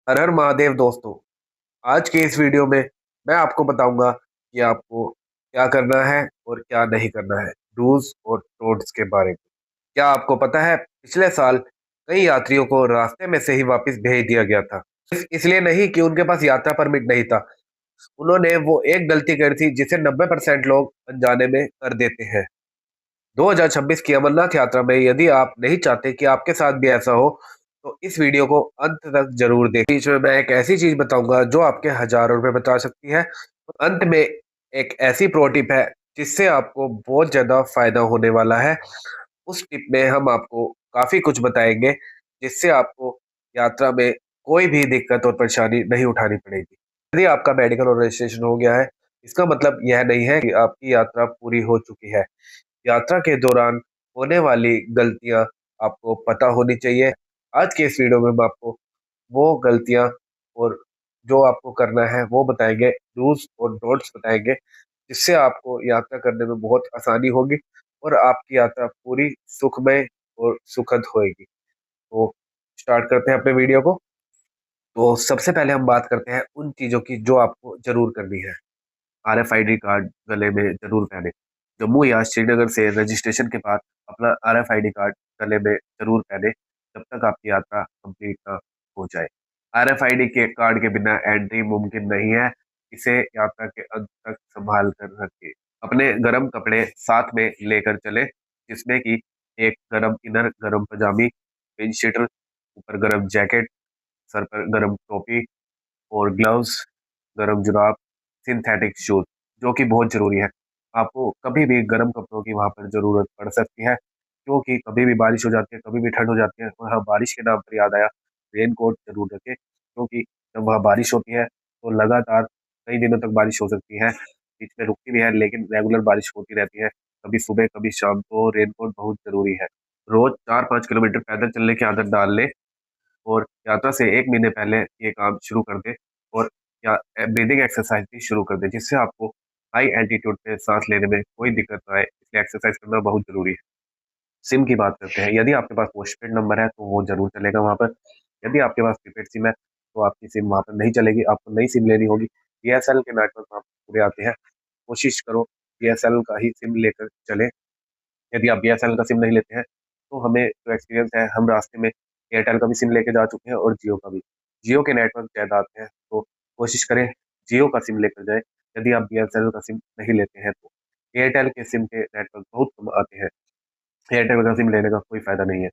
हर हर महादेव दोस्तों। आज के इस वीडियो में मैं आपको बताऊंगा कि आपको क्या करना है और क्या नहीं करना है, डूज और डोंट्स के बारे में। क्या आपको पता है, पिछले साल कई यात्रियों को रास्ते में से ही वापस भेज दिया गया था। इसलिए नहीं कि उनके पास यात्रा परमिट नहीं था, उन्होंने वो एक गलती करी थी जिसे 90% लोग अनजाने में कर देते हैं। 2026 की अमरनाथ यात्रा में यदि आप नहीं चाहते कि आपके साथ भी ऐसा हो, तो इस वीडियो को अंत तक जरूर देखें। बीच में मैं एक ऐसी चीज बताऊंगा जो आपके हजारों रुपए बचा सकती है। अंत में एक ऐसी प्रो टिप है जिससे आपको बहुत ज्यादा फायदा होने वाला है। उस टिप में हम आपको काफी कुछ बताएंगे जिससे आपको यात्रा में कोई भी दिक्कत और परेशानी नहीं उठानी पड़ेगी। यदि आपका मेडिकल और रजिस्ट्रेशन हो गया है, इसका मतलब यह नहीं है कि आपकी यात्रा पूरी हो चुकी है। यात्रा के दौरान होने वाली गलतियां आपको पता होनी चाहिए। आज के इस वीडियो में हम आपको वो गलतियां और जो आपको करना है वो बताएंगे, डूज और डोंट्स बताएंगे, जिससे आपको यात्रा करने में बहुत आसानी होगी और आपकी यात्रा पूरी सुखमय और सुखद होएगी। तो स्टार्ट करते हैं अपने वीडियो को। तो सबसे पहले हम बात करते हैं उन चीज़ों की जो आपको जरूर करनी है। आरएफआईडी कार्ड गले में जरूर पहने। जम्मू या श्रीनगर से रजिस्ट्रेशन के बाद अपना आरएफआईडी कार्ड गले में जरूर पहने जब तक आपकी यात्रा कंप्लीट ना हो जाए। आरएफआईडी के कार्ड के बिना एंट्री मुमकिन नहीं है। इसे यात्रा के अंत तक संभाल कर रखें। अपने गर्म कपड़े साथ में लेकर चले, जिसमें कि एक गर्म इनर, गर्म पजामी, विंड शीटर, ऊपर गर्म जैकेट, सर पर गर्म टोपी और ग्लव्स, गर्म जुराब, सिंथेटिक शूज, जो कि बहुत जरूरी है। आपको कभी भी गर्म कपड़ों की वहां पर जरूरत पड़ सकती है, क्योंकि कभी भी बारिश हो जाती है, कभी भी ठंड हो जाती है। और हाँ, बारिश के नाम पर याद आया, रेन कोट जरूर रखें, क्योंकि जब वहाँ बारिश होती है तो लगातार कई दिनों तक बारिश हो सकती है। बीच में रुकती भी है, लेकिन रेगुलर बारिश होती रहती है, कभी सुबह कभी शाम। तो रेन कोट बहुत जरूरी है। रोज 4-5 किलोमीटर पैदल चलने की आदत डाल ले और यात्रा से 1 महीने पहले ये काम शुरू कर दें। और या ब्रीदिंग एक्सरसाइज भी शुरू कर दें, जिससे आपको हाई एल्टीट्यूड पे सांस लेने में कोई दिक्कत ना आए। इसलिए एक्सरसाइज करना बहुत जरूरी है। सिम की बात करते हैं। यदि आपके पास पोस्टपेड नंबर है तो वो जरूर चलेगा वहाँ पर। यदि आपके पास प्रीपेड सिम है तो आपकी सिम वहाँ पर नहीं चलेगी, आपको नई सिम लेनी होगी। बीएसएनएल के नेटवर्क वहाँ पर पूरे आते हैं, कोशिश करो बीएसएनएल का ही सिम लेकर चले। यदि आप बीएसएनएल का सिम नहीं लेते हैं तो हमें जो एक्सपीरियंस है, हम रास्ते में एयरटेल का भी सिम लेके जा चुके हैं और जियो का भी। जियो के नेटवर्क ज़्यादा आते हैं, तो कोशिश करें जियो का सिम लेकर जाएँ। यदि आप बीएसएनएल का सिम नहीं लेते हैं तो एयरटेल के सिम के नेटवर्क बहुत कम आते हैं। एयरटेल का सिम लेने का कोई फ़ायदा नहीं है।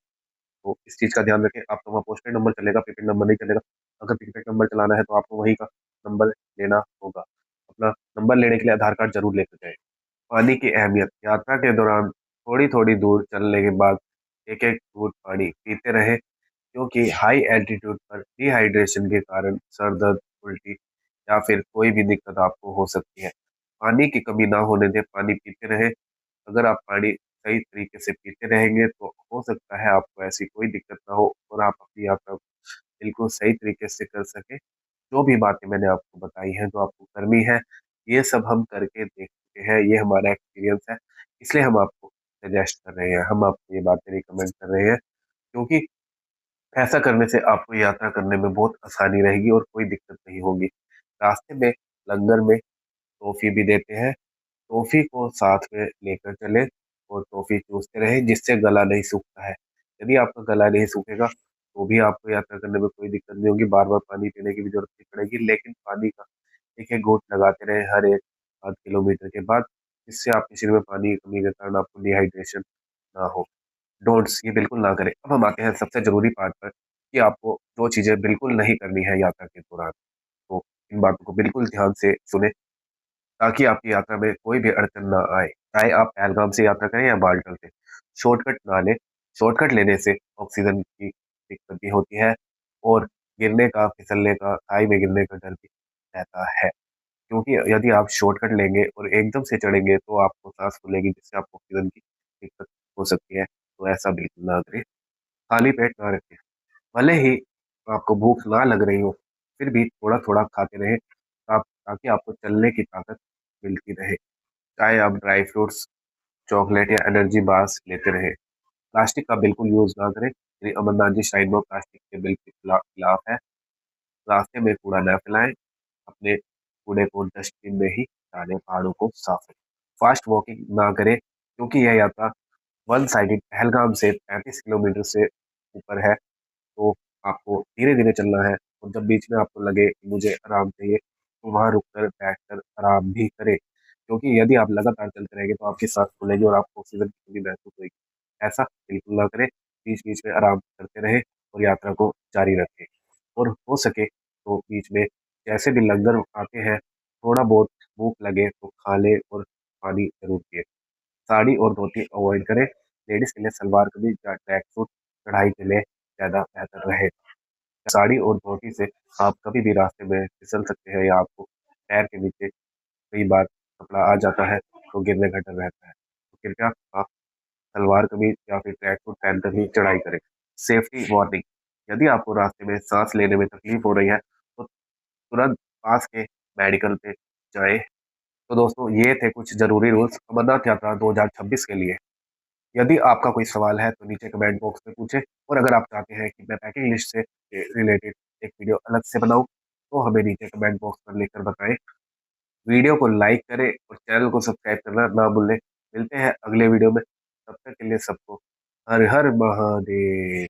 तो इस चीज़ का ध्यान रखें। आपका वहाँ पोस्टपेड नंबर चलेगा, प्रीपेड नंबर नहीं चलेगा। अगर प्रीपेड नंबर चलाना है तो आपको वहीं का नंबर लेना होगा। अपना नंबर लेने के लिए आधार कार्ड ज़रूर लेकर जाएँ। पानी की अहमियत। यात्रा के दौरान थोड़ी-थोड़ी दूर चलने के बाद एक-एक घूँट पानी पीते रहें, क्योंकि हाई एल्टीट्यूड पर डिहाइड्रेशन के कारण सर दर्द, उल्टी या फिर कोई भी दिक्कत आपको हो सकती है। पानी की कमी ना होने दें, पानी पीते रहें। अगर आप पानी सही तरीके से पीते रहेंगे तो हो सकता है आपको ऐसी कोई दिक्कत ना हो और आप अपनी यात्रा बिल्कुल सही तरीके से कर सकें। जो भी बातें मैंने आपको बताई हैं, जो आपको करनी है, ये सब हम करके देख चुके हैं, ये हमारा एक्सपीरियंस है, इसलिए हम आपको सजेस्ट कर रहे हैं, हम आपको ये बातें रिकमेंड कर रहे हैं, क्योंकि ऐसा करने से आपको यात्रा करने में बहुत आसानी रहेगी और कोई दिक्कत नहीं होगी। रास्ते में लंगर में टॉफ़ी भी देते हैं, टॉफ़ी को साथ में लेकर चलें और टॉफ़ी चूसते रहें, जिससे गला नहीं सूखता है। यदि आपका गला नहीं सूखेगा, तो भी आपको यात्रा करने में कोई दिक्कत नहीं होगी, बार-बार पानी पीने की भी ज़रूरत नहीं पड़ेगी। लेकिन पानी का एक-एक घूँट लगाते रहें हर एक आध किलोमीटर के बाद, जिससे आपके शरीर में पानी की कमी के कारण आपको डिहाइड्रेशन ना हो। डोंट्स ये बिल्कुल ना करें। अब हम आते हैं सबसे ज़रूरी पार्ट पर कि आपको जो चीज़ें बिल्कुल नहीं करनी है यात्रा के दौरान। तो इन बातों को बिल्कुल ध्यान से सुनें, ताकि आपकी यात्रा में कोई भी अड़चन ना आए। चाहे आप पहलगाम से यात्रा करें या बालटल से। शॉर्टकट ना लें। शॉर्टकट लेने से ऑक्सीजन की दिक्कत भी होती है और गिरने का, फिसलने का, खाई में गिरने का डर भी रहता है। क्योंकि यदि आप शॉर्टकट लेंगे और एकदम से चढ़ेंगे तो आपको साँस फूलेगी, जिससे आपको ऑक्सीजन की दिक्कत हो सकती है। तो ऐसा बिल्कुल ना करें। खाली पेट ना रखें। भले ही आपको भूख ना लग रही हो, फिर भी थोड़ा-थोड़ा खाते रहें, ताकि आपको चलने की ताकत मिलती रहे। चाहे आप ड्राई फ्रूट्स, चॉकलेट या एनर्जी बार्स लेते रहें। प्लास्टिक का बिल्कुल यूज़ ना करें। Shri Amarnath ji shrine board plastic के बिल्कुल खिलाफ है। रास्ते में कूड़ा न फैलाएं, अपने कूड़े को डस्टबिन में ही डालें, पहाड़ों को साफ रखें। फास्ट वॉकिंग ना करें क्योंकि यह यात्रा वन साइडेड पहलगाम से 35 किलोमीटर से ऊपर है, तो आपको धीरे-धीरे चलना है और जब बीच में आपको लगे कि मुझे आराम चाहिए, तो वहाँ रुककर, बैठकर आराम भी करें। क्योंकि यदि आप लगातार चलते रहेंगे तो आपकी साँस फूलेगी और आपको ऑक्सीजन की कमी महसूस होएगी। ऐसा बिल्कुल ना करें, बीच-बीच में आराम करते रहें और यात्रा को जारी रखें। और हो सके तो बीच में जैसे भी लंगर आते हैं, थोड़ा बहुत भूख लगे तो खा लें और पानी ज़रूर पिएँ। साड़ी और धोती अवॉइड करें, लेडीज़ के लिए सलवार कमीज या ट्रैक सूट कढ़ाई के लिए ज़्यादा बेहतर रहेगा। साड़ी और धोती से आप कभी भी रास्ते में फिसल सकते हैं या आपको पैर के नीचे कई बार कपड़ा आ जाता है, तो गिरने का डर रहता है। तो कृपया आप सलवार कमीज या फिर ट्रैक सूट पहनकर ही चढ़ाई करें। सेफ्टी वार्निंग, यदि आपको रास्ते में साँस लेने में तकलीफ हो रही है, तो तुरंत पास के मेडिकल पे जाएँ। तो दोस्तों ये थे कुछ ज़रूरी रूल्स अमरनाथ यात्रा 2026 के लिए। यदि आपका कोई सवाल है तो नीचे कमेंट बॉक्स में पूछें और अगर आप चाहते हैं कि मैं पैकिंग लिस्ट से रिलेटेड एक वीडियो अलग से बनाऊँ, तो हमें नीचे कमेंट बॉक्स पर लिखकर बताएँ। वीडियो को लाइक करें और चैनल को सब्सक्राइब करना ना भूलें। मिलते हैं अगले वीडियो में, तब तक के लिए सबको हर हर महादेव।